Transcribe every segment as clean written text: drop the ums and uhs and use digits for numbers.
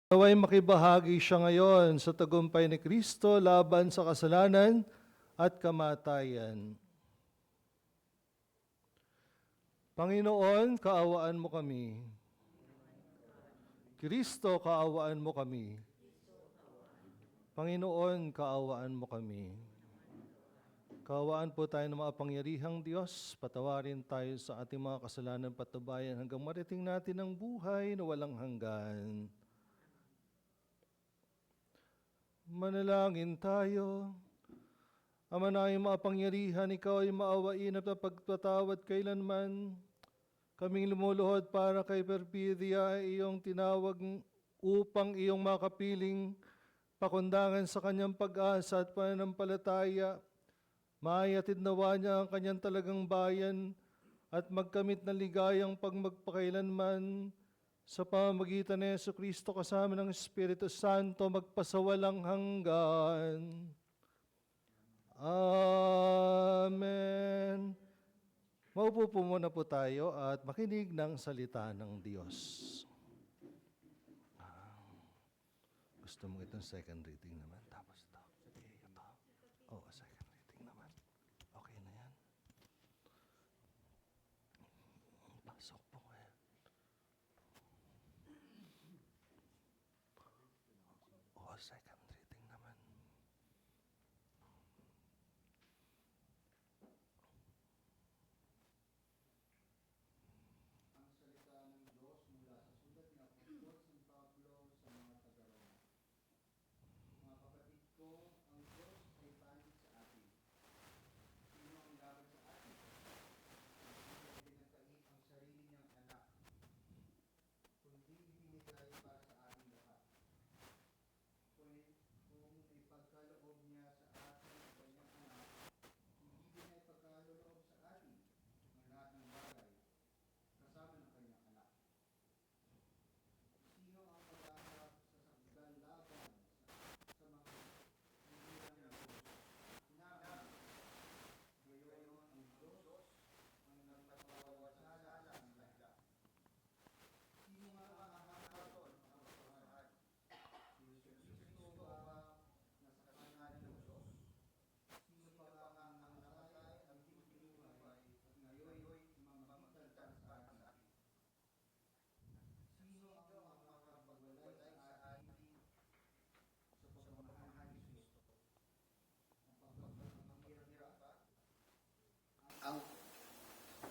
Naway makibahagi siya ngayon sa tagumpay ni Kristo laban sa kasalanan at kamatayan. Panginoon, kaawaan mo kami. Kristo, kaawaan mo kami. Panginoon, kaawaan mo kami. Kaawaan po tayo ng makapangyarihang Diyos, patawarin tayo sa ating mga kasalanan patubayan hanggang mariting natin ang buhay na walang hanggan. Manalangin tayo. Ama naming makapangyarihan, ikaw ay maawain at pagpatawad kailanman. Kaming lumuluhod para kay Perpedia ay iyong tinawag upang iyong makapiling pakundangan sa kanyang pag-asa at pananampalataya. Maayatid nawa niya ang kanyang talagang bayan at magkamit ng ligayang pagmagpakailanman sa pamamagitan ni Jesucristo kasama ng Espiritu Santo magpasawalang hanggan. Amen. Maupo po muna po tayo at makinig ng salita ng Diyos. Gusto mo itong second reading naman? Tapos ito. Sige, ito. Oh, second reading naman. Okay na yan. Pasok po kayo. Oh, second reading naman.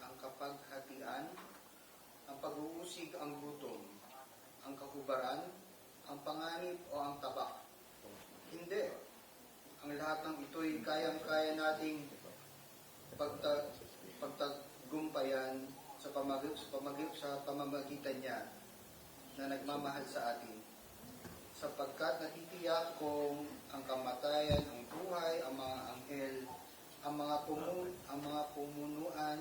ang kapaghatian, ang pag-uusig ang gutom, ang kahubaran, ang panganib o ang tabak. Hindi. Ang lahat ng ito'y kayang-kaya nating pagtagumpayan sa pamamagitan niya na nagmamahal sa atin. Sapagkat natitiyak kong ang kamatayan, ang buhay, ang mga anghel, ang mga pumunuan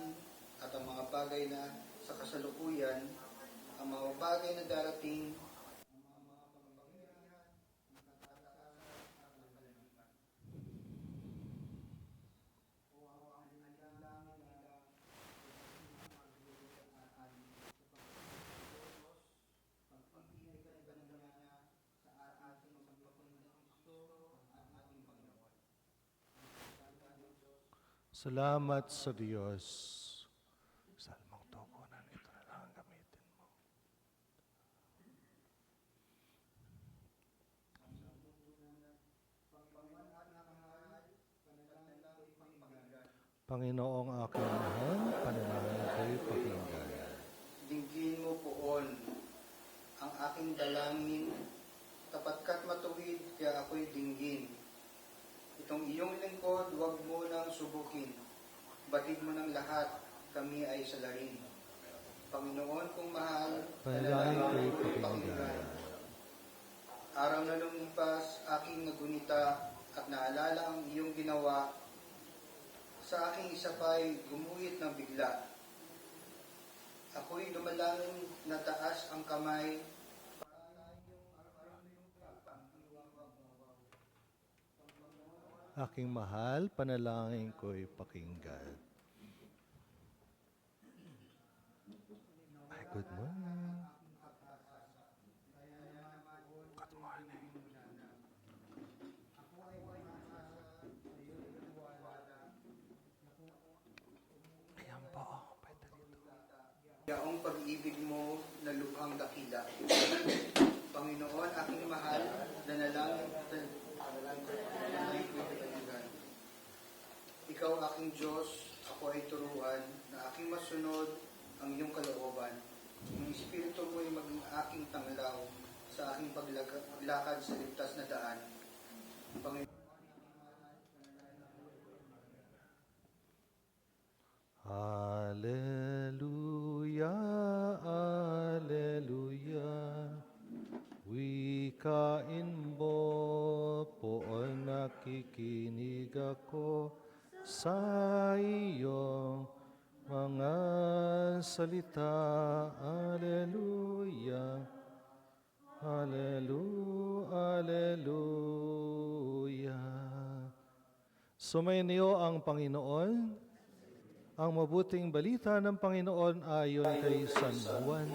at ang mga bagay na sa kasalukuyan, ang mga bagay na darating, Salamat sa Diyos. Salmang tukunan, ito na lang ang gamitin mo. Panginoong aking mahal, panalangin ko'y pakinggan. dinggin mo poon ang aking dalangin, tapatkat matuwid, kaya ako'y dinggin. Itong iyong lingkod, huwag mo nang subukin. Batid mo ng lahat, kami ay salarin. Panginoon kong mahal, Panalangin ko'y pakinggan. Araw na lumipas, aking nagunita at naalala ang iyong ginawa. Sa aking isa pa'y gumuhit ng bigla. Ako'y dumalangin na taas ang kamay. Aking mahal, panalangin ko'y pakinggan. Ay, good morning. Yaong pag-ibig mo na lubhang dakila. Panginoon, aking mahal, danalangin Ikaw aking Diyos, ako ay turuan na aking masunod ang iyong kalooban. Ang Espiritu mo ay maging aking tanglaw sa aking paglakad sa ligtas na daan. Panginoon, Hallelujah, Hallelujah. Wikain mo poon nakikinig ako sa iyong mga salita. Hallelujah, Hallelujah, Hallelujah. Sumainyo ang Panginoon. Ang mabuting balita ng Panginoon ayon kay San Juan.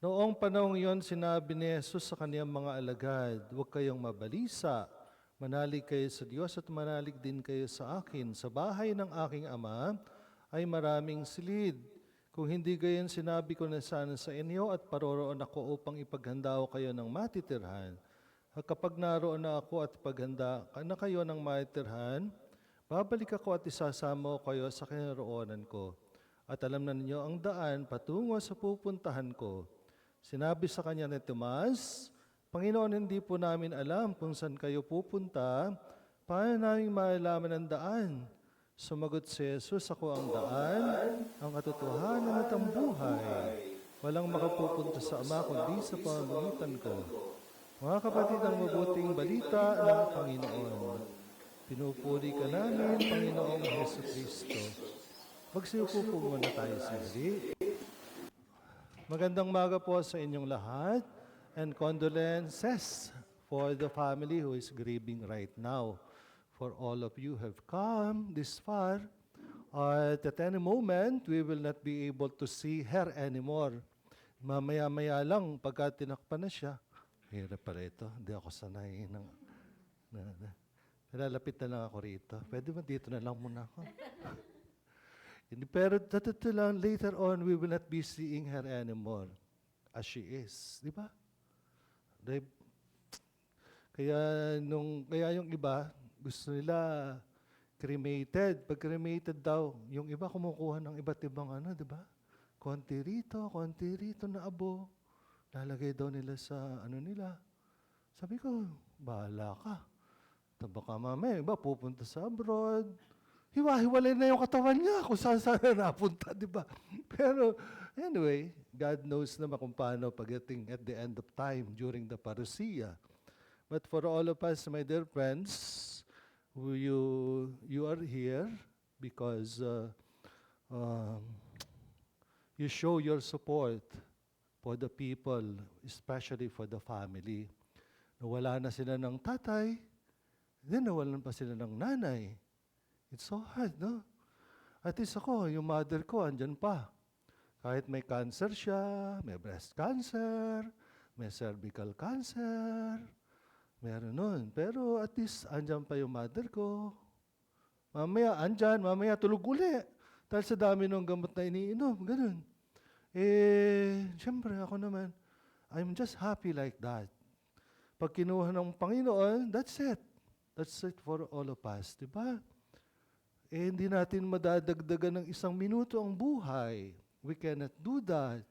Noong panahong iyon, sinabi ni Jesus sa kaniyang mga alagad, "Huwag kayong mabalisa, manalig kayo sa Diyos at manalig din kayo sa akin. Sa bahay ng aking Ama ay maraming silid. Kung hindi gayon, sinabi ko na sana sa inyo at paroroon ako upang ipaghanda ko kayo ng matitirhan. At kapag naroon na ako at paghanda na kayo ng matitirhan, babalik ako at isasama ko kayo sa kinaroonan ko. At alam na ninyo ang daan patungo sa pupuntahan ko." Sinabi sa kanya ni Tomas, "Panginoon, hindi po namin alam kung saan kayo pupunta. Paano namin malalaman ang daan?" Sumagot si Jesus, "Ako ang daan, ang katotohanan at ang buhay. Walang makapupunta sa Ama kundi sa pamamagitan ko." Mga kapatid, ang mabuting balita ng Panginoon. Pinupuri ka namin, Panginoong Jesucristo. Magsiupo po muna tayo sandali. Magandang umaga po sa inyong lahat and condolences for the family who is grieving right now. For all of you have come this far, at any moment, we will not be able to see her anymore. Mamaya-maya lang, pagka tinakpan na siya, hirap pala ito, hindi ako sanay ng... Nalalapit na lang ako rito. Pwede ba dito na lang muna ako? Pero totoo lang, later on, we will not be seeing her anymore as she is. Di ba? Kaya yung iba, gusto nila cremated. Pag cremated daw, yung iba kumukuha ng iba't ibang di ba? Konti rito na abo. Lalagay daw nila sa nila. Sabi ko, bahala ka. Baka mamaya, iba pupunta sa abroad. Hiwa-hiwalay na yung katawan niya kung saan na napunta, di ba? Pero anyway, God knows naman kung paano pagdating at the end of time during the parousia. But for all of us, my dear friends, you are here because you show your support for the people, especially for the family. Nawala na sila ng tatay, then nawalan pa sila ng nanay. It's so hard, no? At least ako, yung mother ko, andyan pa. Kahit may cancer siya, may breast cancer, may cervical cancer, meron nun. Pero at least, andyan pa yung mother ko. Mamaya, andyan, mamaya tulog uli. Dahil sa dami ng gamot na iniinom, ganun. Siyempre, ako naman, I'm just happy like that. Pag kinuha ng Panginoon, that's it. That's it for all of us, di ba? Hindi natin madadagdagan ng 1 minuto ang buhay. We cannot do that.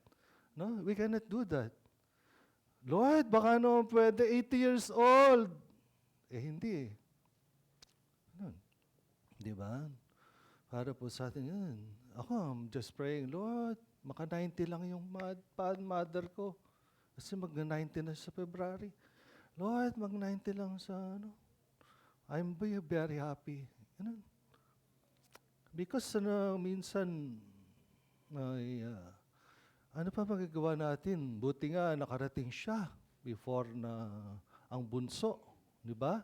No? We cannot do that. Lord, baka naman pwede 80 years old. Hindi. Ganun. Di ba? Para po sa atin yun. Ako, I'm just praying, Lord, maka 90 lang yung mother ko. Kasi mag-90 na sa February. Lord, mag-90 lang sa I'm very happy. Ganun. Because minsan, ano pa magagawa natin? Buti nga nakarating siya before na ang bunso. Di ba?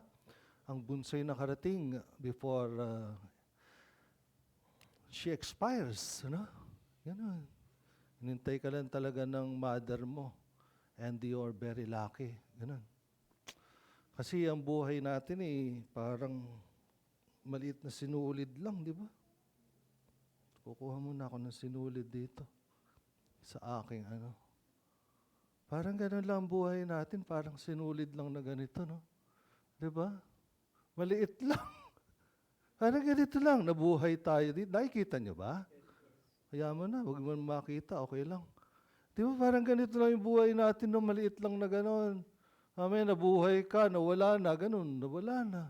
Ang bunso'y nakarating before she expires. Ganun. Hinintay ka lang talaga ng mother mo. And you're very lucky. Ganun. Kasi ang buhay natin parang maliit na sinuulid lang, di ba? Kukuha muna ako ng sinulid dito sa aking ano. Parang ganun lang ang buhay natin, parang sinulid lang na ganito, no? 'Di ba? Maliit lang. Parang ganito lang, nabuhay tayo dito. Nakikita nyo ba? Kaya mo na, huwag mo makita, okay lang. Di ba parang ganito lang yung buhay natin, no? Maliit lang na gano'n. Mamaya nabuhay ka, nawala na, gano'n, nawala na.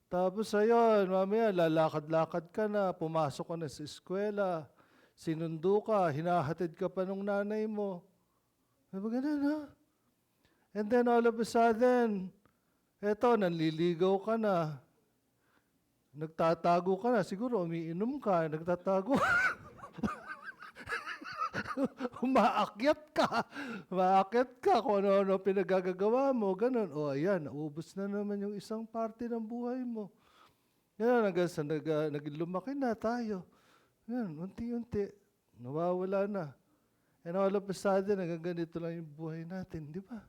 Tapos ayun, mamaya lalakad-lakad ka na, pumasok ka na sa eskwela, sinundo ka, hinahatid ka pa nung nanay mo. Di ba ganun, ha? And then all of a sudden, eto, nanliligaw ka na. Nagtatago ka na. Siguro umiinom ka, nagtatago. Umaakyat ka. Umaakyat ka kung ano-ano pinagagagawa mo. Ganun. O ayan, naubos na naman yung isang parte ng buhay mo. Yan, hanggang sa lumaki na tayo. Yan, unti-unti. Nawawala na. And all of a sudden, hanggang ganito lang yung buhay natin. Di ba?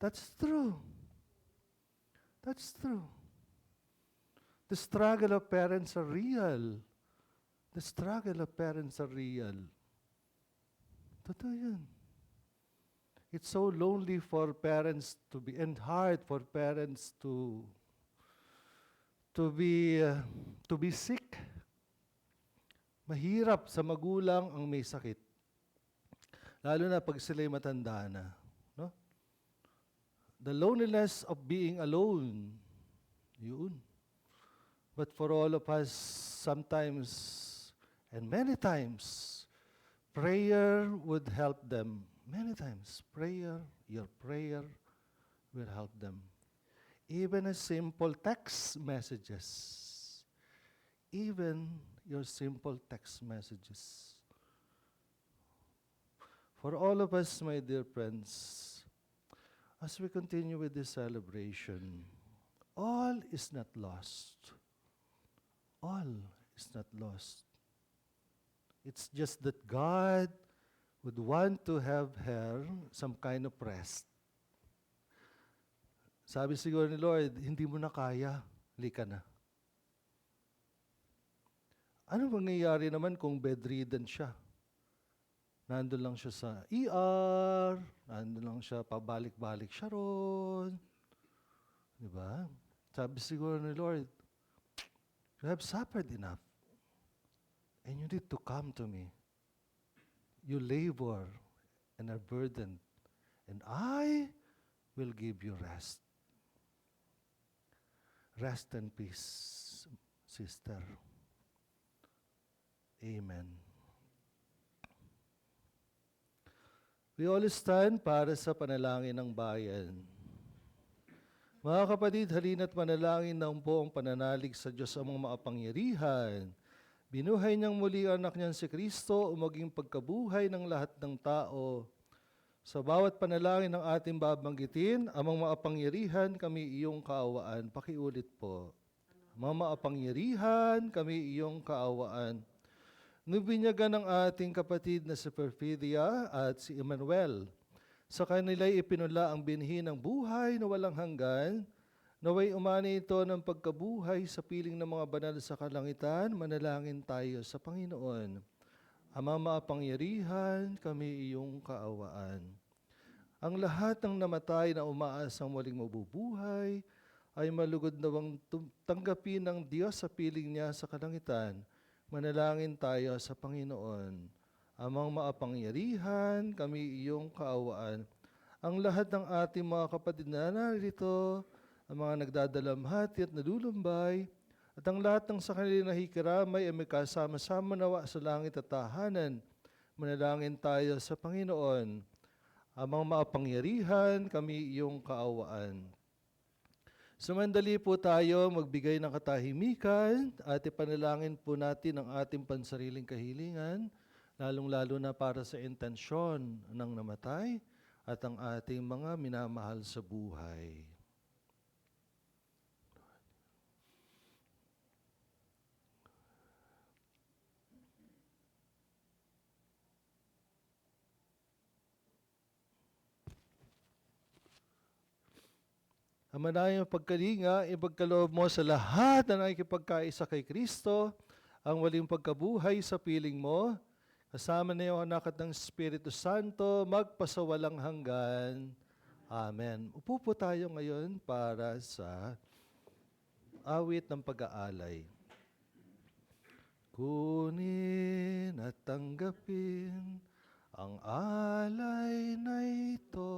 That's true. That's true. The struggle of parents are real. The struggle of parents are real. Totoo yan. It's so lonely for parents to be, and hard for parents to be sick. Mahirap sa magulang ang may sakit. Lalo na pag sila'y matanda na. No? The loneliness of being alone. Yun. But for all of us, sometimes, and many times, prayer would help them. Many times, your prayer will help them. Even a simple text messages. Even your simple text messages. For all of us, my dear friends, as we continue with this celebration, all is not lost. All is not lost. It's just that God would want to have her some kind of rest. Sabi siguro ni Lord, hindi mo na kaya, lika na. Ano mangyayari naman kung bedridden siya? Nandun lang siya sa ER, nandun lang siya, pabalik-balik siya ron. Diba? Sabi siguro ni Lord, you have suffered enough. And you need to come to me. You labor and are burdened, and I will give you rest. Rest and peace, sister. Amen. We all stand para sa panalangin ng bayan. Mga kapatid, halina't manalangin ng buong pananalig sa Diyos amang makapangyarihan. Binuhay niyang muli ang anak niyang si Kristo o maging pagkabuhay ng lahat ng tao. Sa bawat panalangin ng ating babanggitin, amang makapangyarihan, kami iyong kaawaan. Pakiulit po. Amang makapangyarihan, kami iyong kaawaan. Nubinyagan ng ating kapatid na si Perfidia at si Emmanuel. Sa kanila'y ipinula ang binhi ng buhay na walang hanggan. Naway umani ito ng pagkabuhay sa piling ng mga banal sa kalangitan. Manalangin tayo sa Panginoon. Ama makapangyarihan, kami iyong kaawaan. Ang lahat ng namatay na umaasang muling mabubuhay ay malugod nawang tanggapin ng Diyos sa piling niya sa kalangitan. Manalangin tayo sa Panginoon. Amang makapangyarihan, kami iyong kaawaan. Ang lahat ng ating mga kapatid na narito, ang mga nagdadalamhati at nadulumbay, at ang lahat ng sa kanila nakikiramay ay may kasama-sama nawa sa langit at tahanan. Manalangin tayo sa Panginoon. Amang makapangyarihan, kami iyong kaawaan. Sumandali po tayo magbigay ng katahimikan at ipanalangin po natin ang ating pansariling kahilingan, lalong-lalo na para sa intensyon ng namatay at ang ating mga minamahal sa buhay. Ang manayang pagkalinga, ipagkaloob mo sa lahat na nakikipagkaisa kay Kristo, ang waling pagkabuhay sa piling mo, kasama na iyong anak at ng Espiritu Santo, magpasawalang hanggan. Amen. Upo po tayo ngayon para sa awit ng pag-aalay. Kunin at tanggapin ang alay na ito,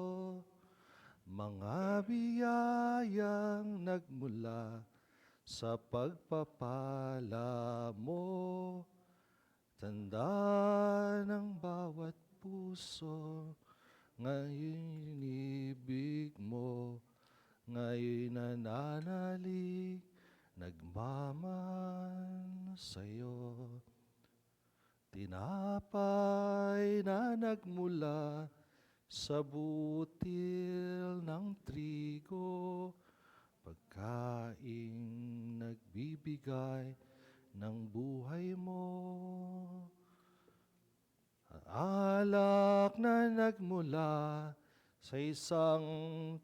mga biyayang nagmula sa pagpapala mo. Tanda ng bawat puso, ngayon inibig mo, ngayon nananalig, nagmamahal sa'yo. Tinapay na nagmula sa butil ng trigo, pagkaing nagbibigay ng buhay mo. Alak na nagmula sa isang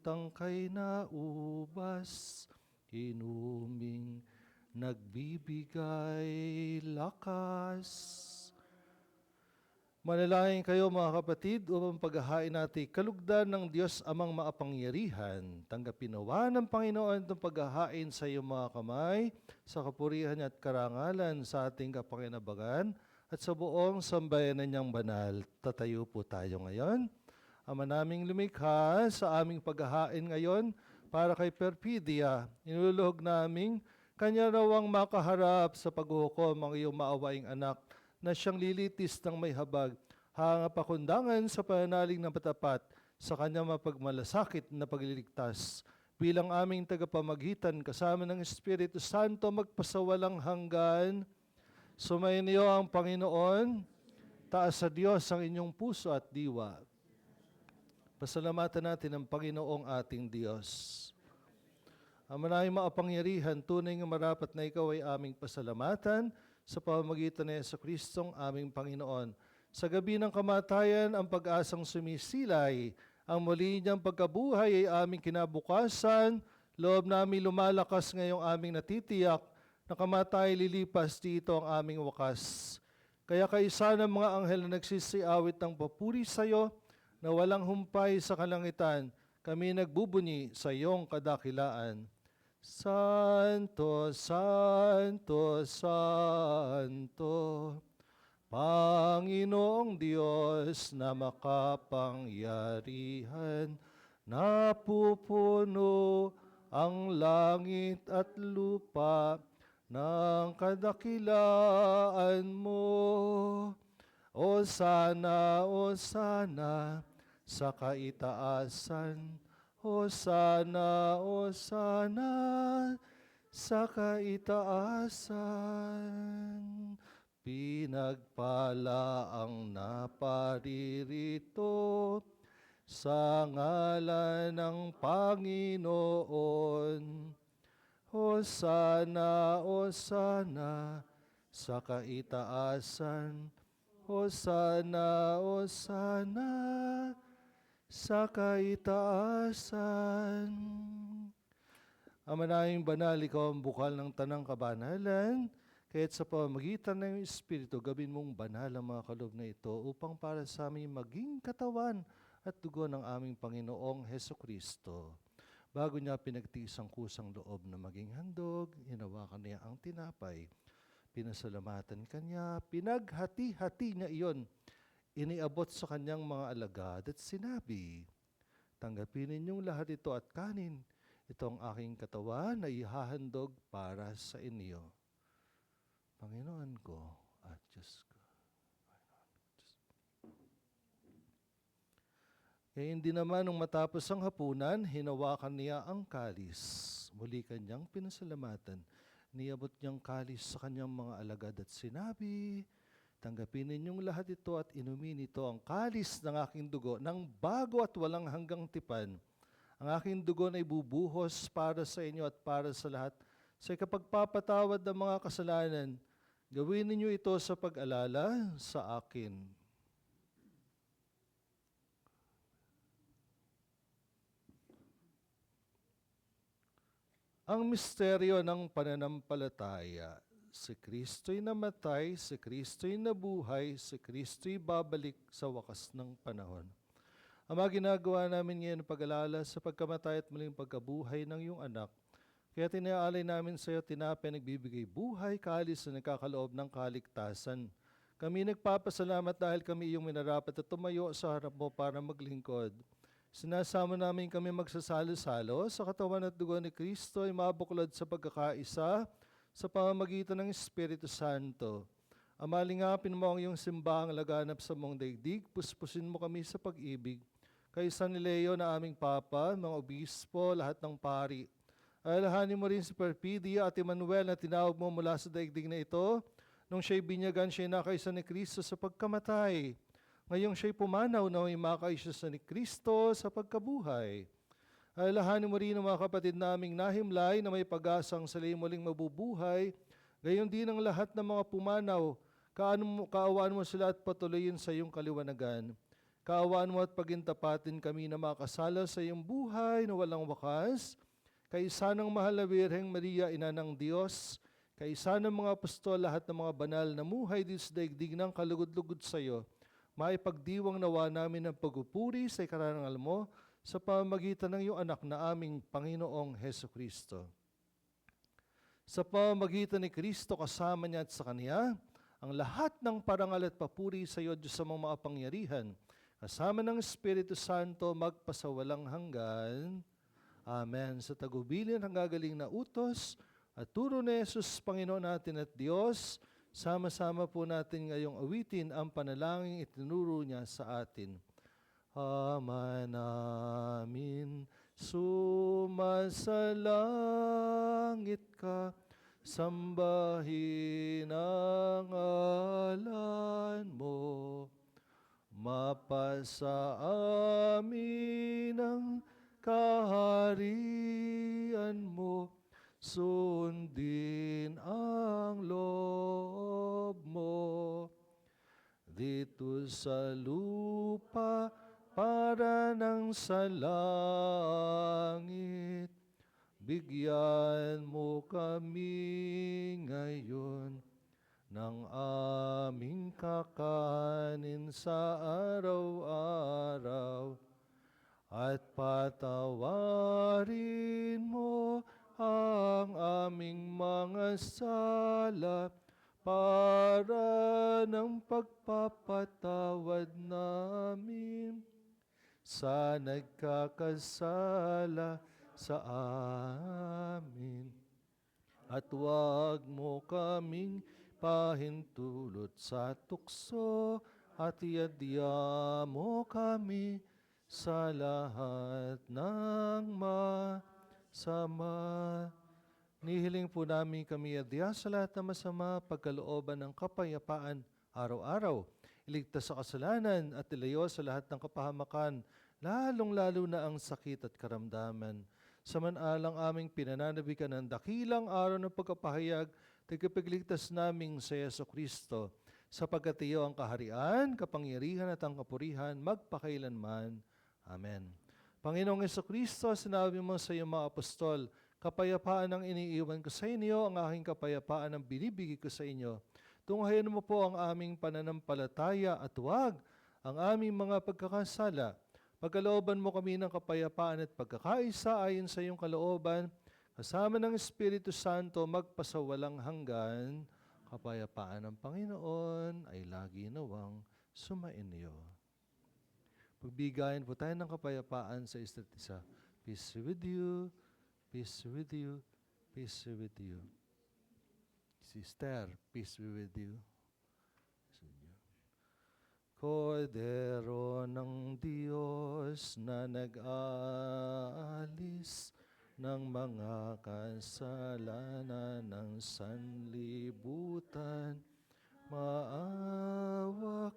tangkay na ubas, inuming nagbibigay lakas. Manalangin kayo mga kapatid upang paghahain natin kalugdan ng Diyos amang maapangyarihan. Tanggapin nawa ng Panginoon itong paghahain sa iyong mga kamay, sa kapurihan at karangalan sa ating kapakinabangan at sa buong sambayanan niyang banal. Tatayo po tayo ngayon. Ama naming lumikha sa aming paghahain ngayon para kay Perfidia, inululuhog naming kanya rawang makaharap sa paghuhukom ang iyong maawaing anak na siyang lilitis ng may habag, hanga pakundangan sa pananalig ng patapat sa kanyang mapagmalasakit na pagliligtas. Bilang aming tagapamagitan kasama ng Espiritu Santo magpasawalang hanggan, sumayin niyo ang Panginoon, taas sa Diyos ang inyong puso at diwa. Pasalamatan natin ang Panginoong ating Diyos. Ang manayang maapangyarihan, tunay nga marapat na ikaw ay aming pasalamatan sa pamamagitan ni Jesucristong aming Panginoon. Sa gabi ng kamatayan, ang pag-asang sumisilay, ang muli niyang pagkabuhay ay aming kinabukasan, loob namin lumalakas ngayong aming natitiyak, na kamatay lilipas dito ang aming wakas. Kaya kaisa ng mga anghel na nagsisiawit ng papuri sa iyo, na walang humpay sa kalangitan, kami nagbubunyi sa iyong kadakilaan. Santo, Santo, Santo, Panginoong Diyos na makapangyarihan, napupuno ang langit at lupa ng kadakilaan mo. O sana sa kaitaasan, Hosana, Hosana sa kaitaasan. Pinagpala ang naparirito sa ngalan ng Panginoon. Hosana, Hosana sa kaitaasan. Hosana, Hosana sa kaitaasan. Ama naming banal, ikaw ang bukal ng tanang kabanalan, kaya't sa pamamagitan ng Espiritu, gawin mong banal ang mga kaloob na ito upang para sa aming maging katawan at dugo ng aming Panginoong Hesukristo. Bago niya pinagtiis ang kusang loob na maging handog, hinawakan niya ang tinapay, pinasalamatan kanya, pinaghati-hati niya iyon, iniabot sa kanyang mga alagad at sinabi, tanggapin ninyong lahat ito at kanin. Ito ang aking katawan na ihahandog para sa inyo. Panginoon ko at Diyos ko. Kaya hindi naman nung matapos ang hapunan, hinawakan niya ang kalis. Muli kanyang pinasalamatan. Niabot niyang kalis sa kanyang mga alagad at sinabi, tanggapin ninyong lahat ito at inumin ito ang kalis ng aking dugo ng bago at walang hanggang tipan. Ang aking dugo na ibubuhos para sa inyo at para sa lahat sa ikapagpapatawad ng mga kasalanan. Gawin ninyo ito sa pag-alala sa akin. Ang misteryo ng pananampalataya. si Kristo'y namatay, si Kristo'y nabuhay, si Kristo'y babalik sa wakas ng panahon. Ama, ginagawa namin ngayon pag-alala sa pagkamatay at muling pagkabuhay ng iyong anak. Kaya tinaalay namin sa iyo, tinapay nagbibigay buhay, kalis na nagkakaloob ng kaligtasan. Kami nagpapasalamat dahil kami iyong minarapat at tumayo sa harap mo para maglingkod. Sinasama namin kami magsasalo-salo sa katawan at dugo ni Kristo ay mabuklod sa pagkakaisa sa pamamagitan ng Espiritu Santo. Ama, lingapin mo ang iyong simbahang laganap sa mong daigdig, puspusin mo kami sa pag-ibig. Kay San Leo na aming Papa, mga obispo, lahat ng pari. Alalahanin mo rin si Perpidia at Emmanuel na tinawag mo mula sa daigdig na ito. Nung siya'y binyagan, siya'y nakaisa ni Kristo sa pagkamatay. Ngayong siya'y pumanaw na may makaisa sa ni Kristo sa pagkabuhay. Alalahanin mo rin ang mga kapatid naming nahimlay na may pag-asang sila'y muling mabubuhay. Gayon din ang lahat ng mga pumanaw. Kaawaan mo sila at patuloyin sa iyong kaliwanagan. Kaawaan mo at pagintapatin kami na makasala sa iyong buhay na walang wakas. Kaisa ng mahal na Birheng Maria, Ina ng Diyos, kaisa ng mga apostol, lahat ng mga banal na muhay dis daigdig ng kalugod-lugod sa iyo, maipagdiwang nawa namin ang pagpupuri sa ikarangal mo sa pamamagitan ng iyong anak na aming Panginoong Heso Kristo. Sa pamamagitan ni Kristo kasama niya at sa Kanya, ang lahat ng parangal at papuri sa iyo, Diyos sa mga makapangyarihan, kasama ng Espiritu Santo, magpasawalang hanggan. Amen. Sa tagubilin ang gagaling na utos at turo ni Jesus, Panginoon natin at Diyos, sama-sama po natin ngayong awitin ang panalangin itinuro niya sa atin. Ama namin, sumasalangit ka, sambahin ang ngalan mo, mapasa amin ang kaharian mo, sundin ang loob mo, dito sa lupa para ng sa langit. Bigyan mo kami ngayon ng aming kakanin sa araw-araw. At patawarin mo ang aming mga sala para ng pagpapatawad namin sa nagkakasala sa amin. At huwag mo kaming pahintulot sa tukso at iadya mo kami sa lahat ng masama. Nihiling po namin kami adya sa lahat ng masama, pagkalooban ng kapayapaan araw-araw. Iligtas sa kasalanan at ilayo sa lahat ng kapahamakan, lalong-lalo na ang sakit at karamdaman. Samantalang aming pinananabikan ng dakilang araw ng pagkapahayag, tagapagligtas naming sa Yesu Kristo, sapagkat iyo ang kaharian, kapangyarihan at ang kapurihan magpakailanman. Amen. Panginoong Jesucristo, sinabi mo sa iyong mga apostol, kapayapaan ang iniiwan ko sa inyo, ang aking kapayapaan ang binibigay ko sa inyo. Tunghayan mo po ang aming pananampalataya at huwag ang aming mga pagkakasala. Pagkalooban mo kami ng kapayapaan at pagkakaisa ayon sa iyong kalooban, kasama ng Espiritu Santo magpasawalang hanggan, kapayapaan ng Panginoon ay lagi nawang sumainyo. Pagbigayan po tayo ng kapayapaan sa isa't isa. Peace with you, peace with you, peace with you. Sister, peace be with you. Kordero ng Diyos na nag-aalis ng mga kasalanan ng sanlibutan, maawa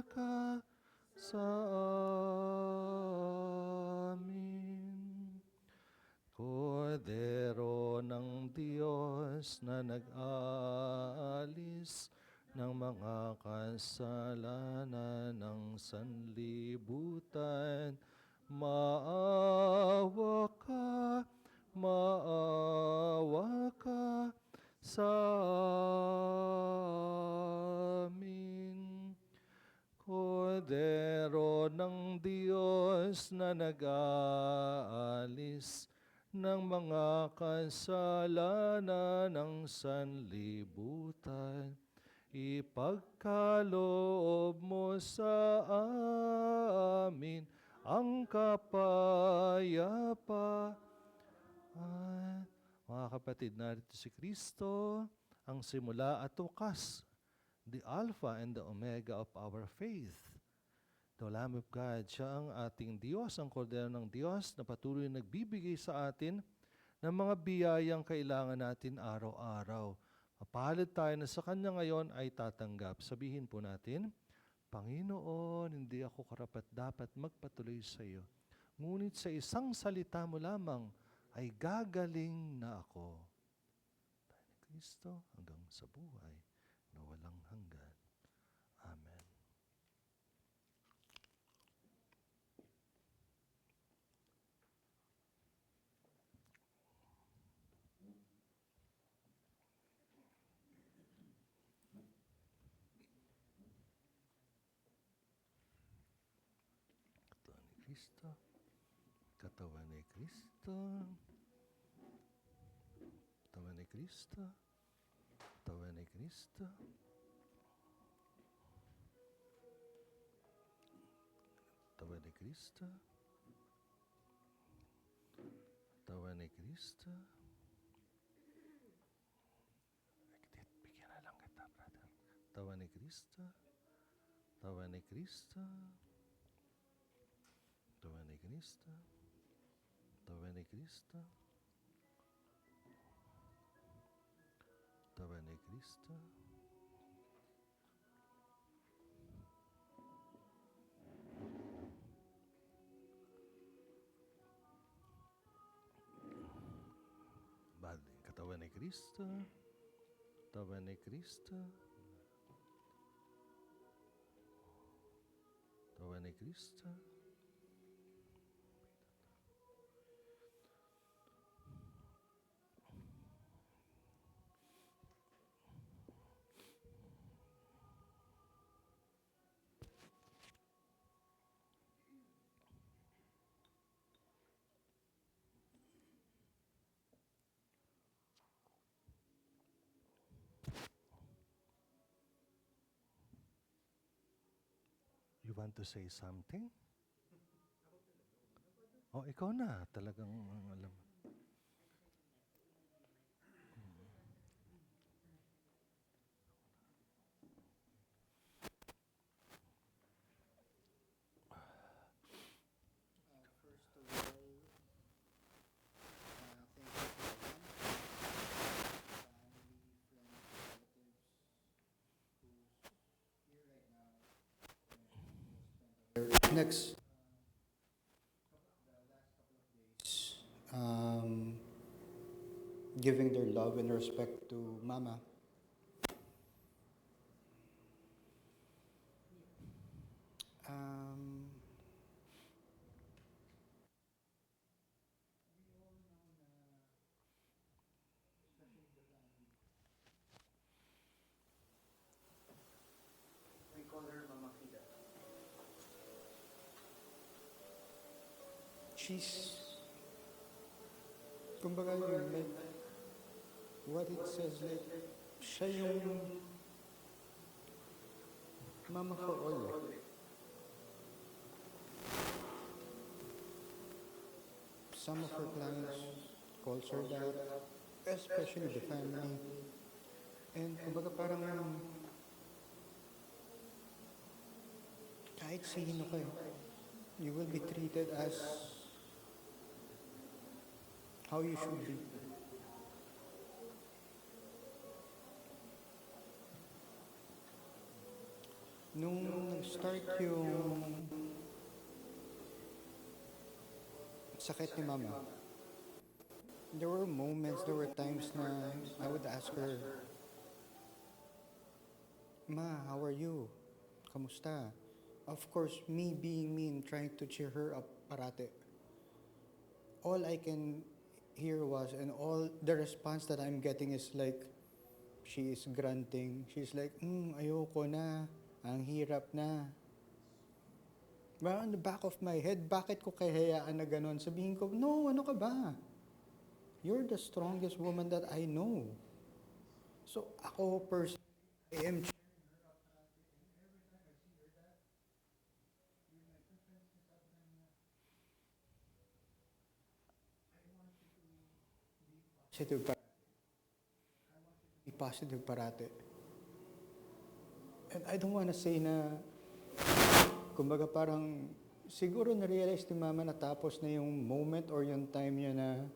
ka sa amin. Kordero ng Diyos na nag-aalis ng mga kasalanan ng sanlibutan, maawa maawa ka sa amin. Kordero ng Diyos na nag-aalis ng mga kasalanan ng sanlibutan, ipagkaloob mo sa amin ang kapayapaan. Mga kapatid, narito si Kristo, ang simula at wakas, the Alpha and the Omega of our faith. The Lamb of God, siya ang ating Diyos, ang Kordero ng Diyos na patuloy nagbibigay sa atin ng mga biyayang kailangan natin araw-araw. Mapalad tayo na sa Kanya ngayon ay tatanggap. Sabihin po natin, Panginoon, hindi ako karapat-dapat magpatuloy sa iyo. Ngunit sa isang salita mo lamang ay gagaling na ako. Tayo ni Kristo hanggang sa buhay na walang hanggan. Amen. Katawan ni Kristo, katawan ni Kristo, katawan ni Kristo, katawan ni Kristo, katawan ni Kristo. Bigyan na lang kita, brother. Katawan ni Kristo, katawan ni Kristo, katawan ni Kristo, katawan ni Kristo, katawan ni Kristo. Katawan ni Kristo, katawan ni Kristo, katawan ni Kristo. You want to say something? Oh, ikaw na. Talagang alam. First of all, thank you to everyone, family, friends, relatives, who's here right now, and will spend their next days giving their love and respect to Mama. We call her Mama Kida. She's, kumbaga yun, like, what it says, like, siya yung mama for all. Some of her clients calls her that, especially the family. And kumbaga parang kahit sino ka, you will be treated as how you should be. Nung start yung sakit ni Mama, there were moments, there were times na I would ask her, Ma, how are you? Kamusta? Of course, me being me and trying to cheer her up parate. All I can here was, and all the response that I'm getting is like, she is grunting. She's like, ayoko na. Ang hirap na. Well, on the back of my head, bakit ko kahayaan na ganun? Sabihin ko, no, ano ka ba? You're the strongest woman that I know. So, ako personally, I am positive parate. Be positive parate. And I don't wanna say na, kumbaga parang, siguro na-realize ni Mama na tapos na yung moment or yung time niya na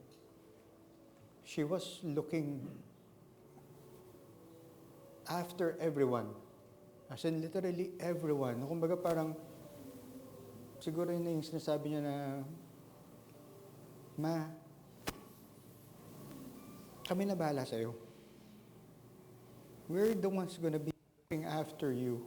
she was looking after everyone. As in literally everyone. Kumbaga parang, siguro yun na yung sinasabi niya na, Ma, kami na bahala sa'yo. We're the ones gonna be looking after you.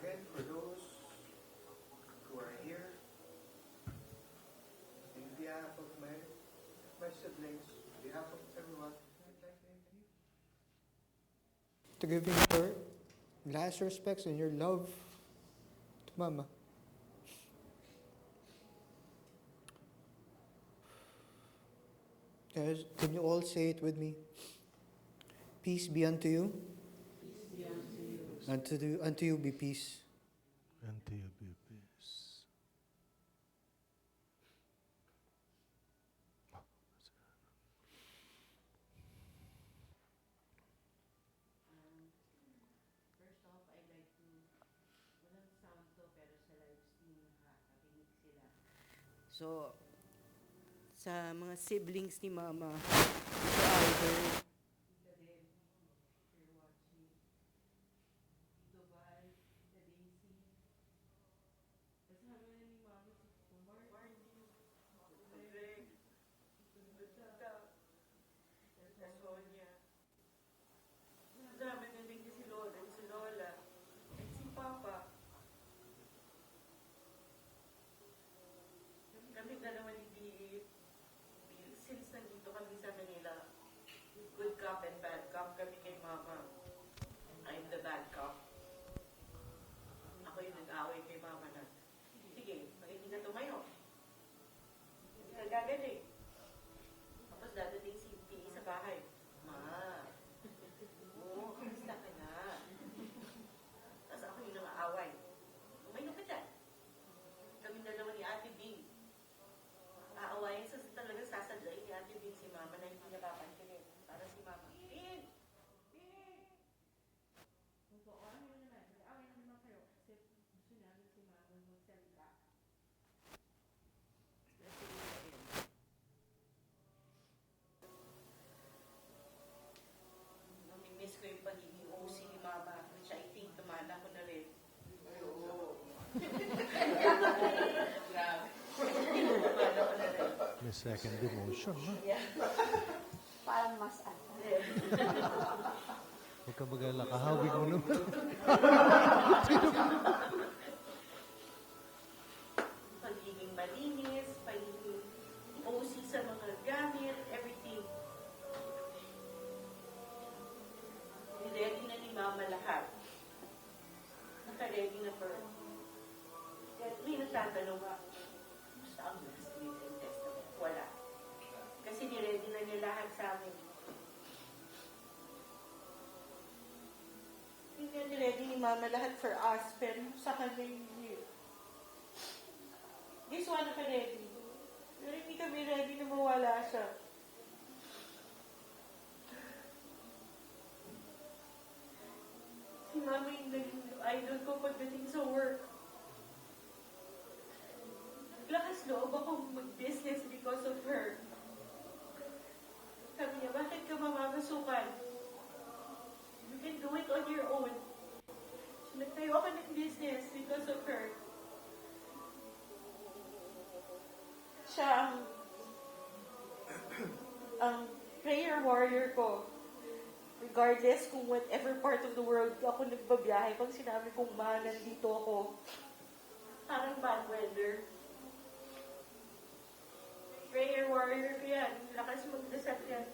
Again, for those who are here, in behalf of my siblings, on behalf of everyone, I'd like to thank you. To give him your last respects and your love to Mama. Guys, can you all say it with me? Peace be unto you. Unto you be peace. And to you be peace. First off, I'd like to, walang sound to, pero sa live stream nakakarinig sila. So, sa mga siblings ni Mama, Tito Albert, Tita Debbie, if you're watching, Tito Val, Tita Daisy, kasama na ni Mama si Tito Martin, Tito Greg, Tito Luta, Tita Sonia. Dami na din si Lola, si Lola, at si Papa. Kami dalawa ni Bill, since nandito kami sa Manila, good cop and bad cop kami kay Mama. I'm the bad cop. Ako yung nag-away kay Mama na, sige, hindi ka tumayo. Hindi ka gagaling. Tapos dadating si P sa bahay. Ma, oo, kamusta ka na? Tapos ako yung nang-aaway. Tumayo ka dyan. Kami dalawa ni Ate Bing. Aawayin sa talagang sasadlain ni Ate Bing si Mama na hindi niya papansinin. Para si Mama, Bing! Bing! Kung po, ano yun naman, mag-aaway na naman kayo kasi gusto namin si Mama magsalita. Kasi yun. Namimiss ko yung pagiging OC ni Mama, which I think tumana ko na rin. Ay, oo. Grabe. Tumana ko na rin. May second demotion, ha? Yeah. Parang mas ano. Huwag ka mag-alala, kahawig mo naman. Pagiging malinis, pagiging OC sa mga gamit, everything. Ready na ni Mama lahat. Naka-ready na for kahit may nagtatanong nga, gusto ang last will and testament. Wala. Kasi niready na niya lahat sa amin. Hindi niya niready ni Mama lahat for us, pero sa kanya hindi. This one naka-ready. Pero hindi kami ready na mawala siya. Si Mama yung naging idol ko pagdating sa work. Siya ang prayer warrior ko. Regardless kung whatever part of the world ako nagbabiyahe, pag sinabi kong ma, nandito ako. Parang bad weather. Prayer warrior ko yan. Lakas magdasal yan.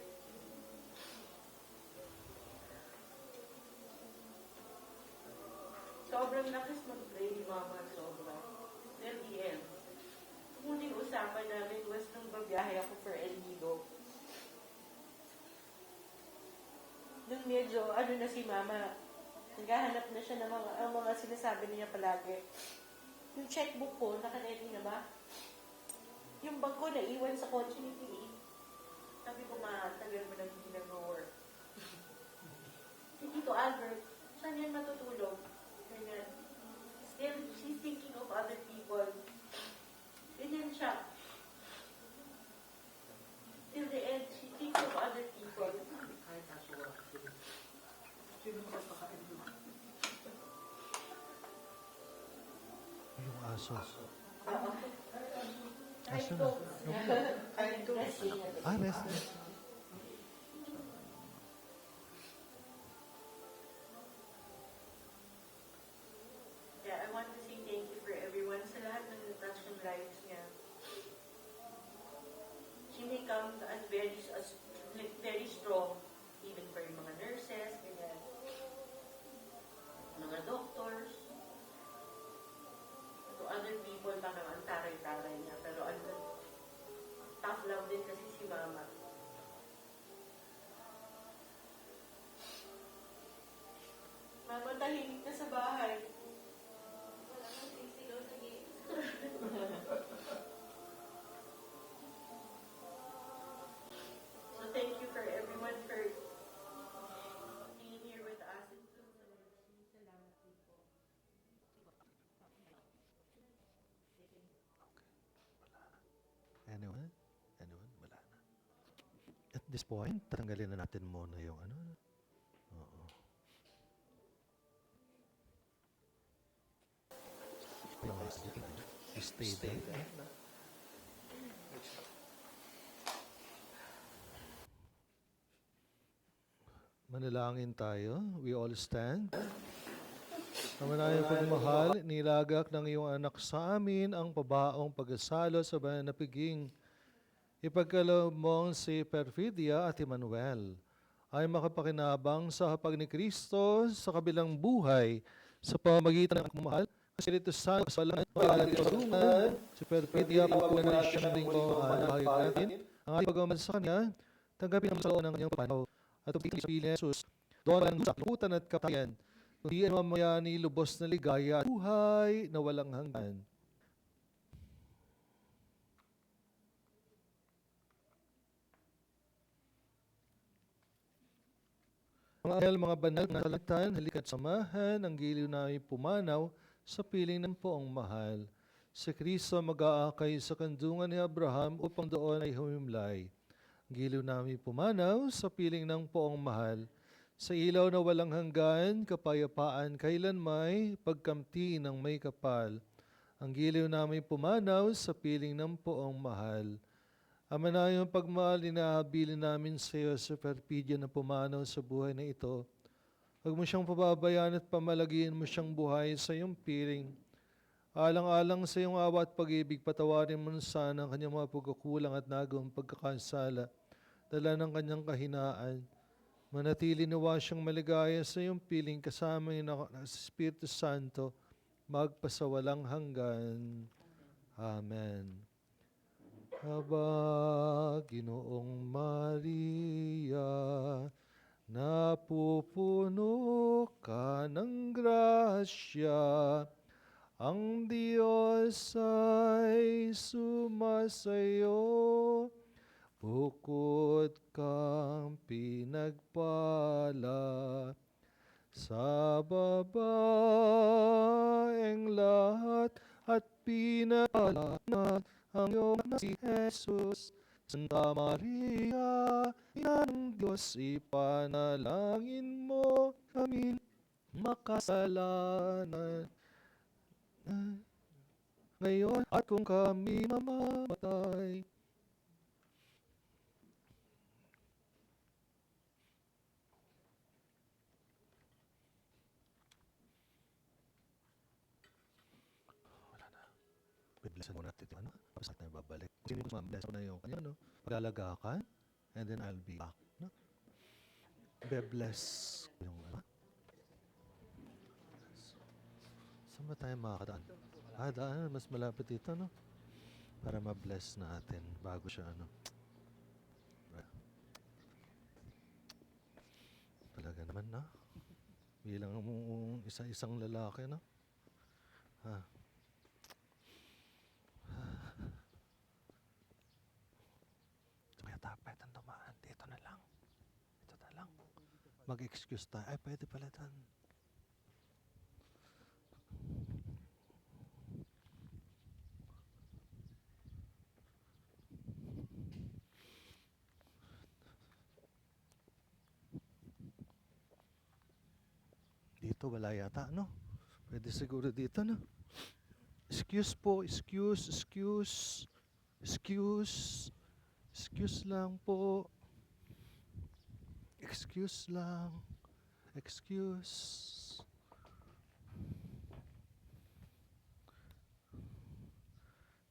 Sobrang lakas mag-pray ni Mama, sobra. Till the end. Huling usapan namin was nung babiyahe ako for El Nido. Nung medyo, na si Mama, naghahanap na siya ng mga sinasabi niya palagi. Yung checkbook ko, naka-ready na ba? Yung bag ko naiwan sa kotse ni PE. Sabi ko, tagal mo nang hindi nag-work. Si Tito Albert, saan yan matutulog? Ganyan. Still, she's thinking of other people. Ganyan siya. Till the end, she thinks of other people. Yung aso. Kahit Aso to. na. Kahit to. Rest. Yeah, I want to say thank you for everyone sa lahat ng natouch ng lives niya. She may come very strong, even for yung mga nurses, ganyan. Mga doctors. To other people, parang ang taray-taray niya. Pero tough love din kasi si Mama. Mama, tahimik na sa bahay. Wala nang sisigaw sa gate. So thank you for everyone for being here with us. Salamat din po. Anyone? Wala na. At this point, tatanggalin na natin muna yung Oo. Stay there. Manalangin tayo. We all stand. Kamanayang pagmahal, nilagak ng iyong anak sa amin ang pabaong pagkasalo sa bayan na piging. Ipagkaloob mong si Perfidia at Emmanuel ay makapakinabang sa hapag ni Kristo sa kabilang buhay sa pamagitan ng anak mong mahal. Espiritu Santo, sa lahat ng pagkakulungan, si Perfidia, pupunan na siyang linggo bahagi natin. Ang ating pagmamahal sa kanya, tanggapin ang sa ng kanyang panaw at upigil sa pili ni Jesus. Doon ang sakutan at kapatayan, kundi ang mamayani lubos na ligaya at buhay na walang hanggan. Mga anghel, mga banal na salagtan, halika't samahan ang giliw na pumanaw sa piling ng poong mahal. Si Kristo mag-aakay sa kandungan ni Abraham upang doon ay humimlay. Ang giliw namin pumanaw sa piling ng poong mahal. Sa ilaw na walang hanggan, kapayapaan kailanmay, pagkamti ng may kapal. Ang giliw namin pumanaw sa piling ng poong mahal. Ama na yung pagmahal, inahabilin namin sa iyo sa Perfidia na pumanaw sa buhay na ito. Huwag mo siyang pababayaan at pamalagiin mo siyang buhay sa iyong piling. Alang-alang sa iyong awa at pag-ibig, patawarin mo sana ang kanyang mga pagkukulang at nagawang pagkakasala, dala ng kanyang kahinaan. Manatili nawa siyang maligaya sa iyong piling kasama yung Espiritu Santo, magpasawalang hanggan. Amen. Aba, Ginoong Maria, napupuno ka ng grasya, ang Diyos ay sumasayo, bukod kang pinagpala, sa babaeng lahat at pinagpala ang iyong anak si Jesus. Santa Maria, Ina ng Diyos, ipanalangin mo kami makasalanan ngayon at kung kami mamamatay. Biblisan muna natin ito, ano? Tapos natin tayo babalik. Kung sino yung mabless ko na yung kanya, no? Paglalaga and then I'll be back, no? Be-bless yung, ano? Saan ba tayo makakadaan? Daan, mas malapit dito, no? Para ma-bless natin bago siya, ano? Talaga naman, no? Bilang isa-isang lalaki, no? Ha? Kaya tapet ang dumaan. Dito na lang. Dito na lang. Mag-excuse tayo. Ay, pwede pala tan. Dito wala yata, no? Pwede siguro dito, no? Excuse po, excuse. Excuse lang po. Excuse lang. Excuse.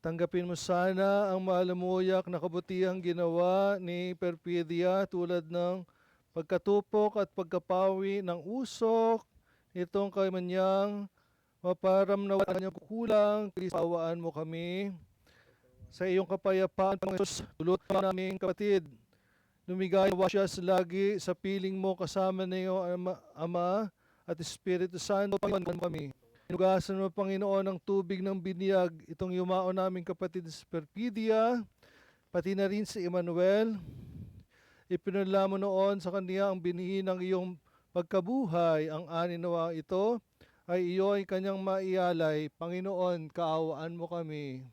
Tanggapin mo sana ang malamuyak na kabutihang ginawa ni Perfidia tulad ng pagkatupok at pagkapawi ng usok itong kanyang maparamnawa kanyang kukulang, kisawaan mo kami. Sa iyong kapayapaan, Panginoon, dulot namin kapatid. Lumigayawa siya lagi sa piling mo kasama na iyong Ama at Espiritu Santo, Panginoon kami. Inugasan mo, Panginoon, ng tubig ng binyag, itong yumao naming kapatid sa Perfidia, pati na rin si Emmanuel. Ipinunla mo noon sa kanya ang binhi ng iyong pagkabuhay. Ang aninawa ito ay iyo'y kanyang maialay. Panginoon, kaawaan mo kami.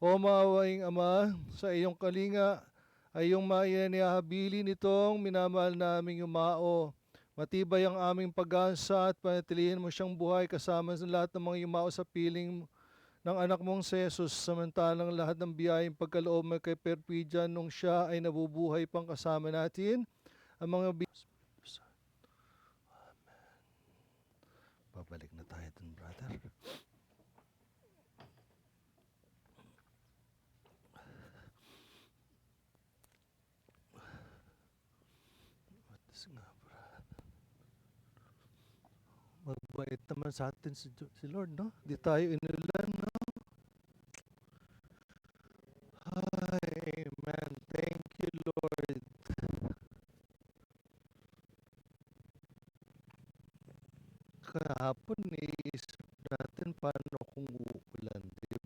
O maawaing Ama, sa iyong kalinga ay iyong mainihabili nitong minamahal naming yumao. Matibay ang aming pag-asa at panatilihin mo siyang buhay kasama sa lahat ng mga yumao sa piling ng anak mong si Jesus, samantalang lahat ng biyayang pagkaloob mo kay Perfidia nung siya ay nabubuhay pang kasama natin. Ang mga Babalik na tayo dun, brother. Nga, brother. Magbait naman sa atin si Lord, no? Di tayo inulan, no? Amen. Thank you, Lord. Kahapon, iisip natin paano kung uulan, di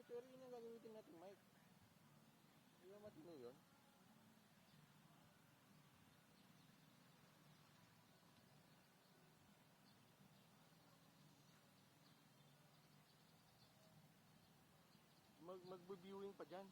pero yun ang gagamitin natin, Mike. Hindi ba matino yun? Magbe-viewing pa dyan.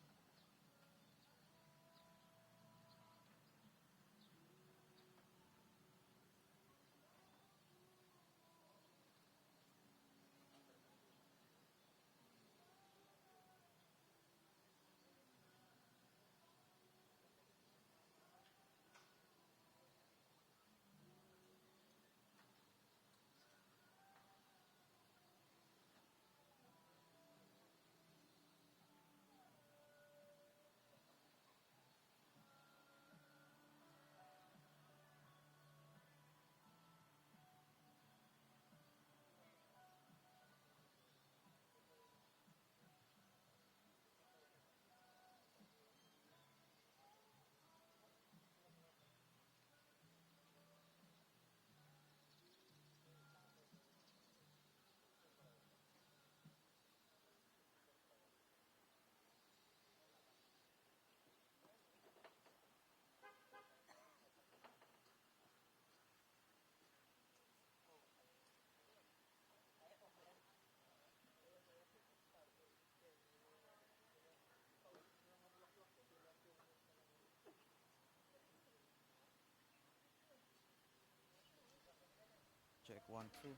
Check, 1, 2.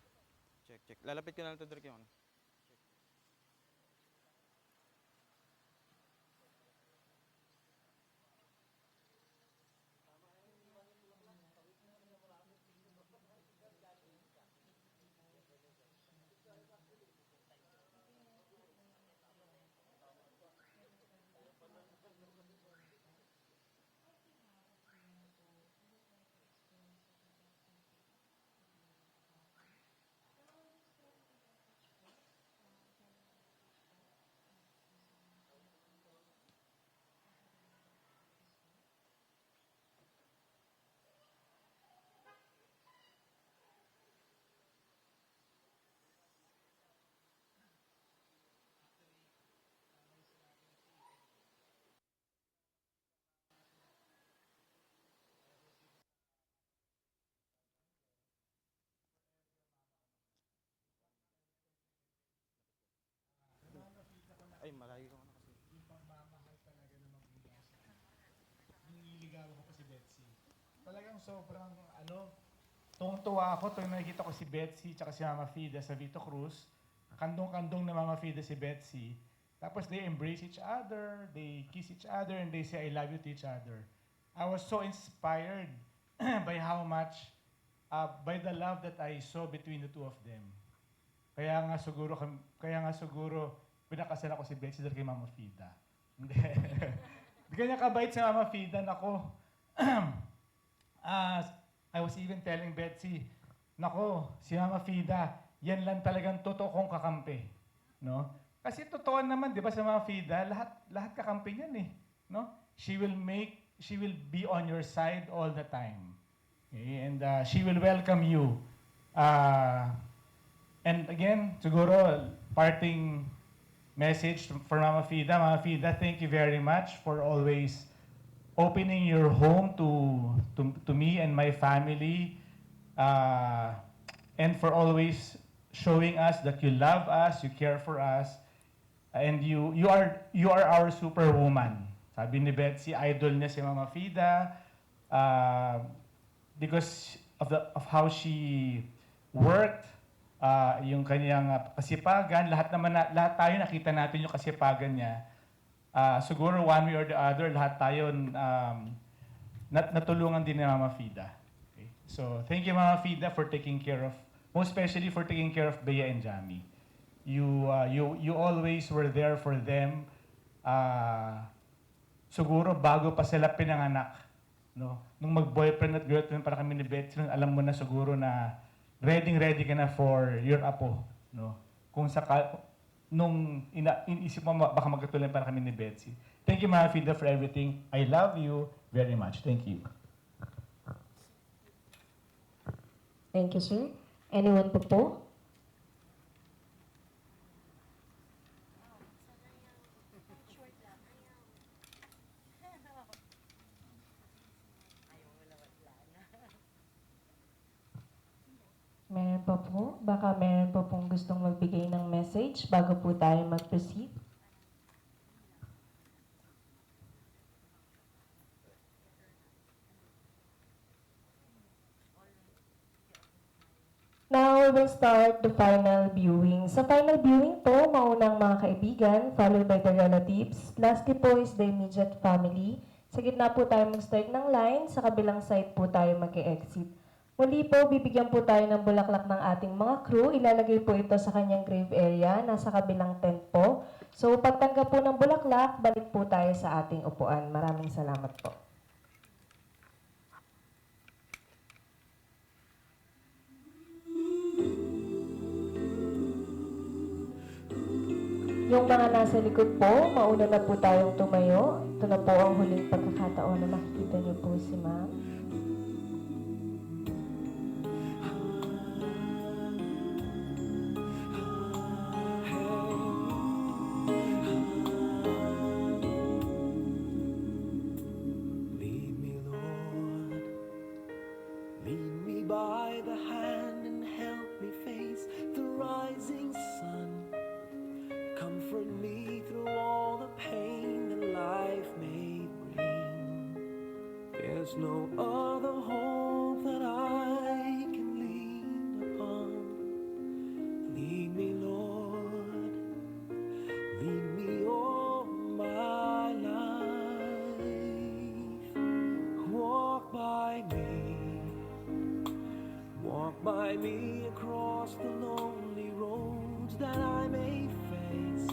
Check. Lalapit ko na lang ito, Dirk, yung ano. Ay, malayo ka na kasi. Yung pagmamahal talaga na magbigay sa akin. Nililigawan ko pa si Betsy. Talagang sobrang, tuwang-tuwa ako tuwing nakikita ko si Betsy tsaka si Mama Fida sa Vito Cruz. Kandong-kandong na Mama Fida si Betsy. Tapos they embrace each other, they kiss each other, and they say, I love you to each other. I was so inspired by how much, by the love that I saw between the two of them. Kaya nga siguro, pinakasal ako si Betsy dahil kay Mama Fida. Hindi. Di kanya kabait si Mama Fida, nako. I was even telling Betsy, nako, si Mama Fida, yan lang talagang totoo kong kakampi. No? Kasi totoo naman, di ba sa Mama Fida, lahat kakampi niyan eh. No? She will be on your side all the time. Okay? And she will welcome you. And again, siguro, parting message for Mama Fida. Mama Fida, thank you very much for always opening your home to me and my family, and for always showing us that you love us, you care for us, and you are our superwoman. Sabi ni Betsy, idol niya si Mama Fida, because of how she worked, yung kanyang kasipagan, lahat tayo nakita natin yung kasipagan niya. Siguro one way or the other, lahat tayo natulungan din ni Mama Fida. Okay? So, thank you Mama Fida for taking care of, most especially for taking care of Bea and Jamie. You always were there for them. Siguro bago pa sila pinanganak, no? Nung mag-boyfriend at girlfriend para kami ni Betsy, alam mo na siguro na ready ka na for your apo, no? Kung nung inisip mo baka magkatuloy para kami ni Betsy. Thank you, Mama Fida, for everything. I love you very much. Thank you. Thank you, sir. Anyone po po? po. Baka meron po pong gustong magbigay ng message bago po tayo mag-proceed. Now, we will start the final viewing. Sa final viewing po, maunang mga kaibigan, followed by the relatives. Lastly po is the immediate family. Sa gitna po tayo mag-start ng line, sa kabilang side po tayo mag-exit. Muli po, bibigyan po tayo ng bulaklak ng ating mga crew. Ilalagay po ito sa kanyang grave area, nasa kabilang tent po. So, pagtanggap po ng bulaklak, balik po tayo sa ating upuan. Maraming salamat po. Yung mga nasa likod po, mauna na po tayong tumayo. Ito na po ang huling pagkakataon na makikita niyo po si ma'am. Lead me, Lord, lead me by the hand and help me face the rising sun. Comfort me through all the pain that life may bring. There's no other hope that I can lean upon. Lead me, Lord, lead me all my life. Walk by me across the lonely roads that I may face.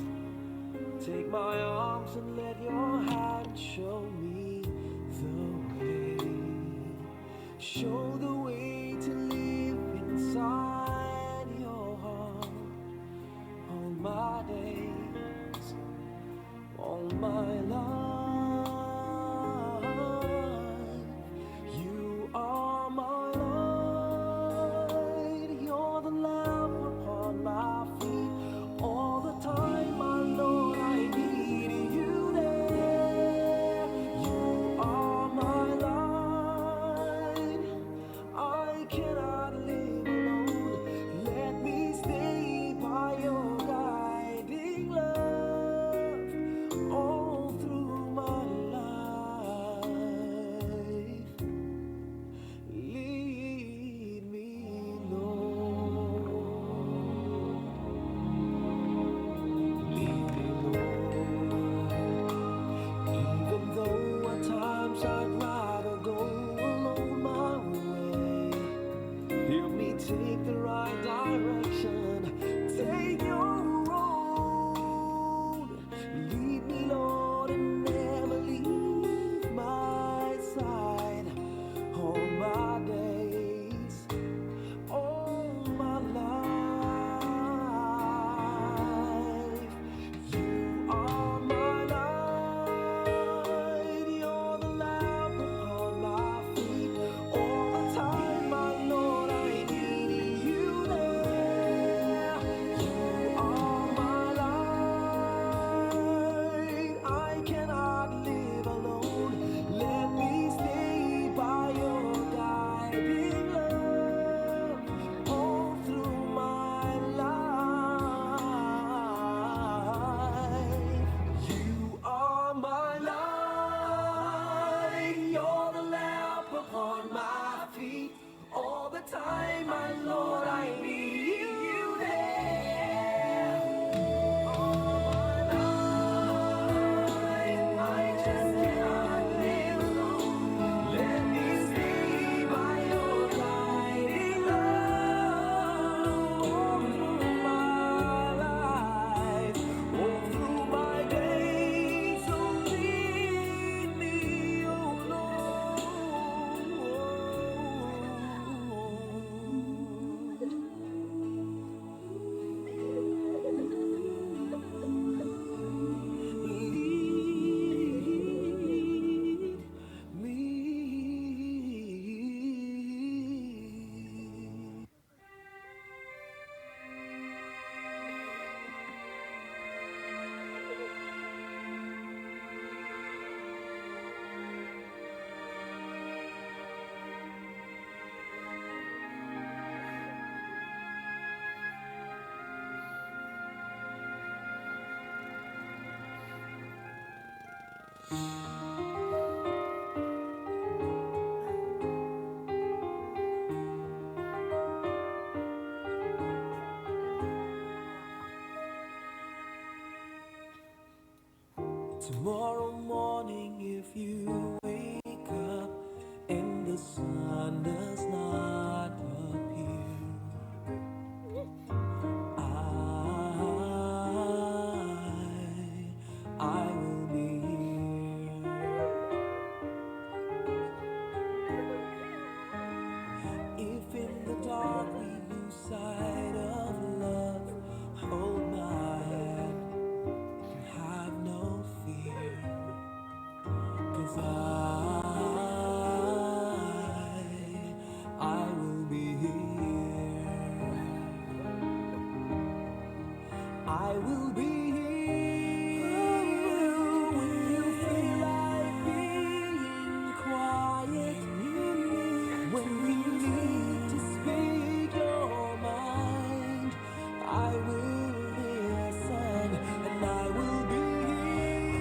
Take my arms and let your hand show me the way. Show the way to live inside your heart. All my days, all my life, you are my light. You're the lamp upon my feet. All the time, my Lord, I need you there. You are my light. I cannot live alone. Let me stay by your guiding love all through Tomorrow morning, if you wake up and the sun does not appear, I will be here. If in the dark we lose sight of love, hold my hand, have no fear. 'Cause I will be here. I will be here when you feel like being quiet, when you need to speak your mind. I will listen and I will be here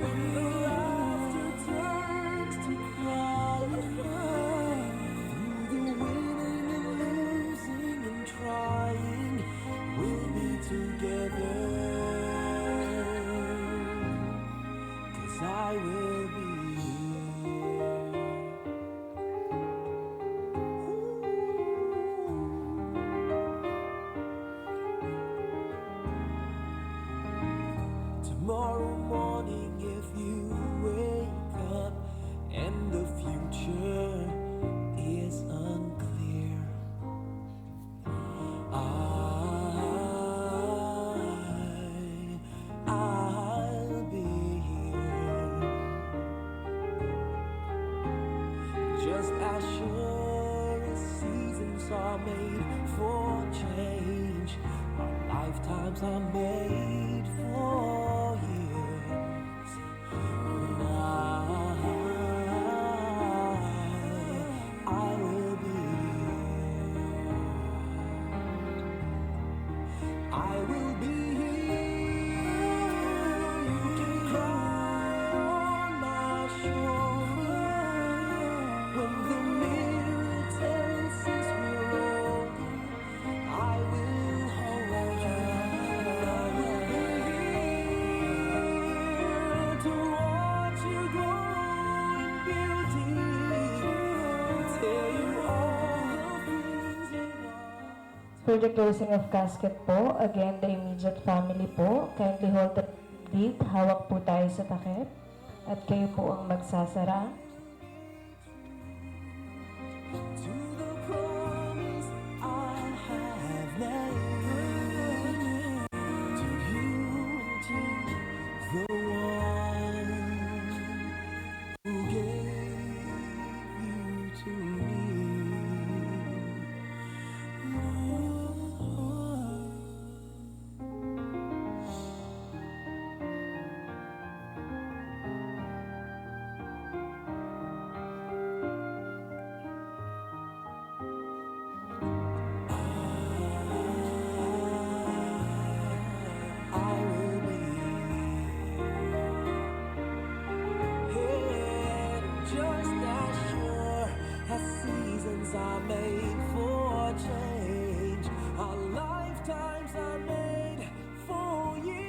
when the laughter turns to crying. Through the winning and losing and trying, we'll be together. 'Cause I will be here. Tomorrow morning, if you wake up and the future is unclear, I'll be here. Just as sure as seasons are made for change, our lifetimes are made for years. And I will be here. I will be here. You can cry on my shoulder when the mirror tells us we're older. I will hold you. And I will be here to watch you grow in beauty, tell you all the things you want. For the closing of casket po, again, the immediate family po, kindly hold the lid, hawak po tayo sa takip, at kayo po ang magsasara. To the promise I have made, to you and to the one who gave you to me. I will be here, just as sure as seasons are made for change, our lifetimes are made for years.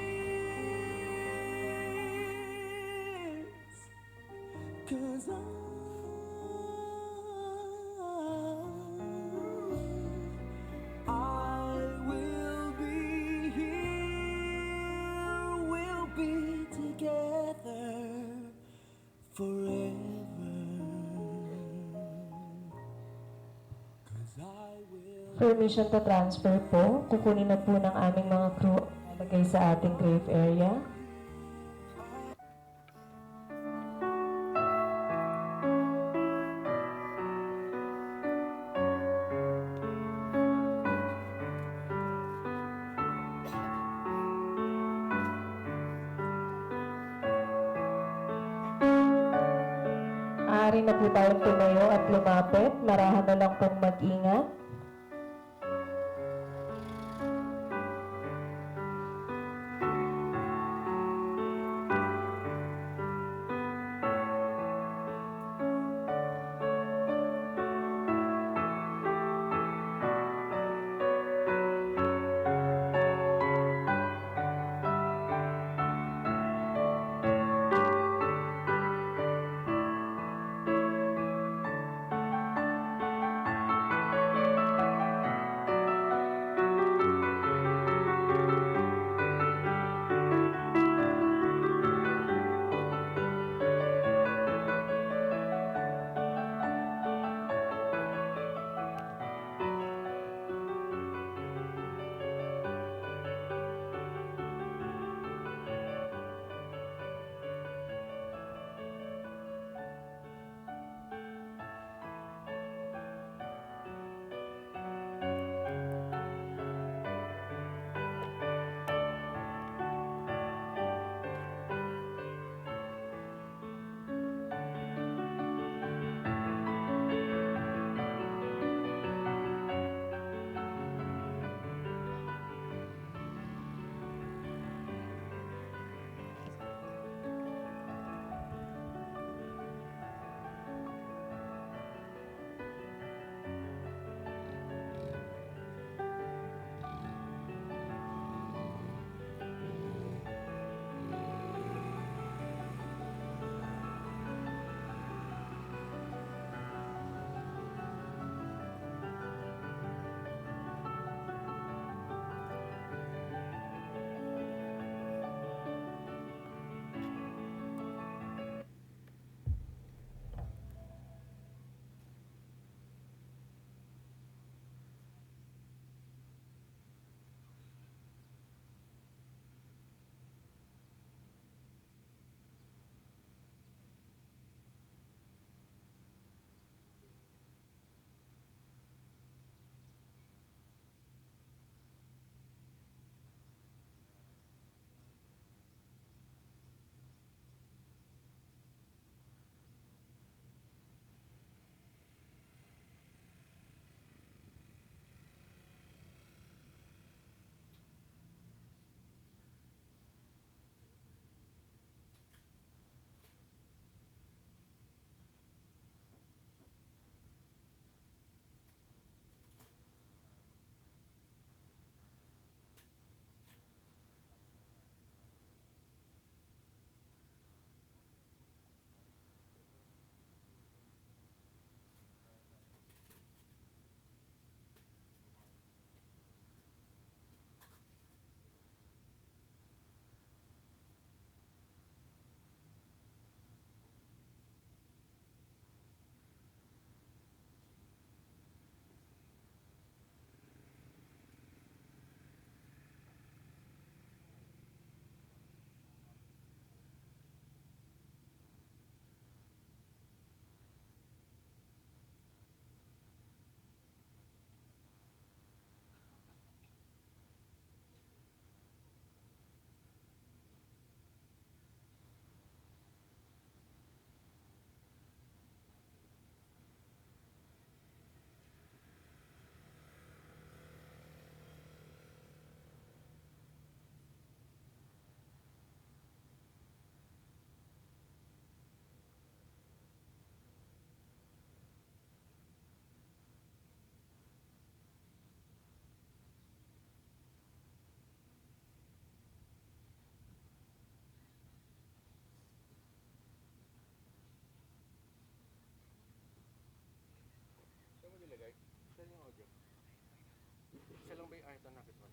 'Cause I will be here, we'll be together forever. 'Cause I will. Permission to transfer po, kukunin na po ng aming mga crew lagay sa ating grave area. Maaari na po tayong tumayo at lumapit. Marahan na lang pong mag-ingat. Isa lang ba yung ito nakit mo?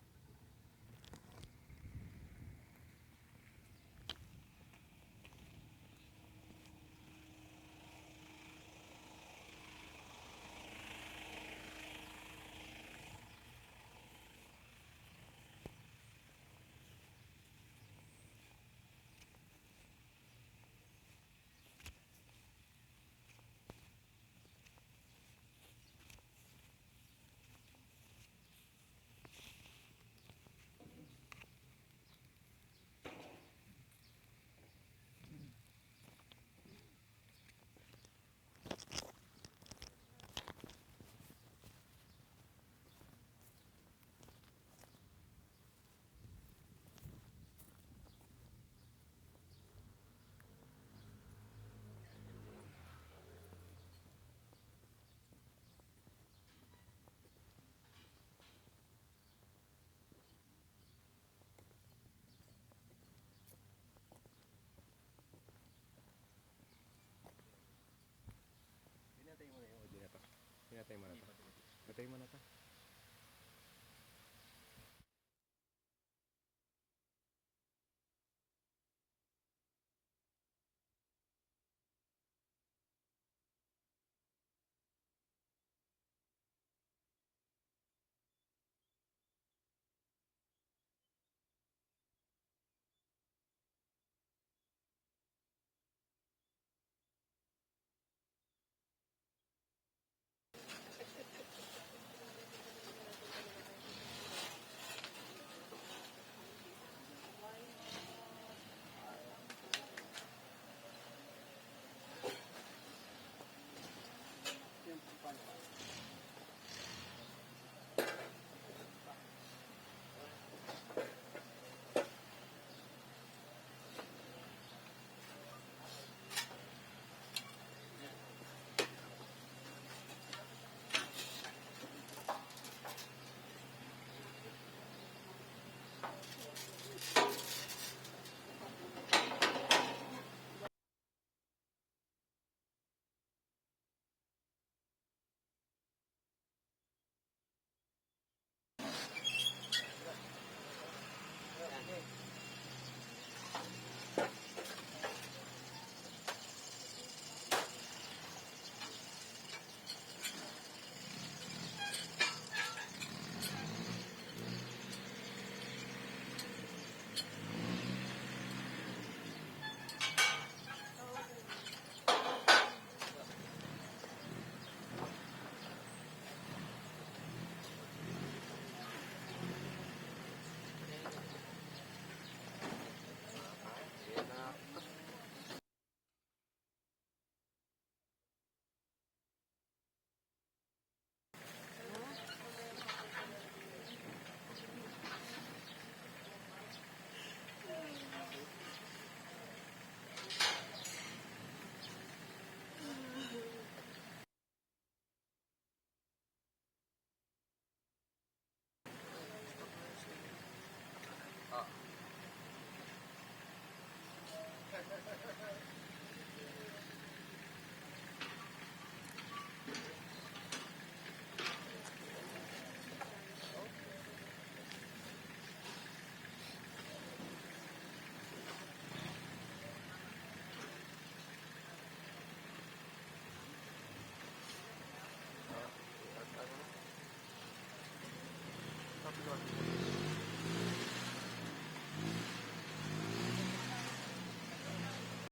Pinatay mo na yung audio na to. Pinatay mo na to. Patay mo na to. Ano na?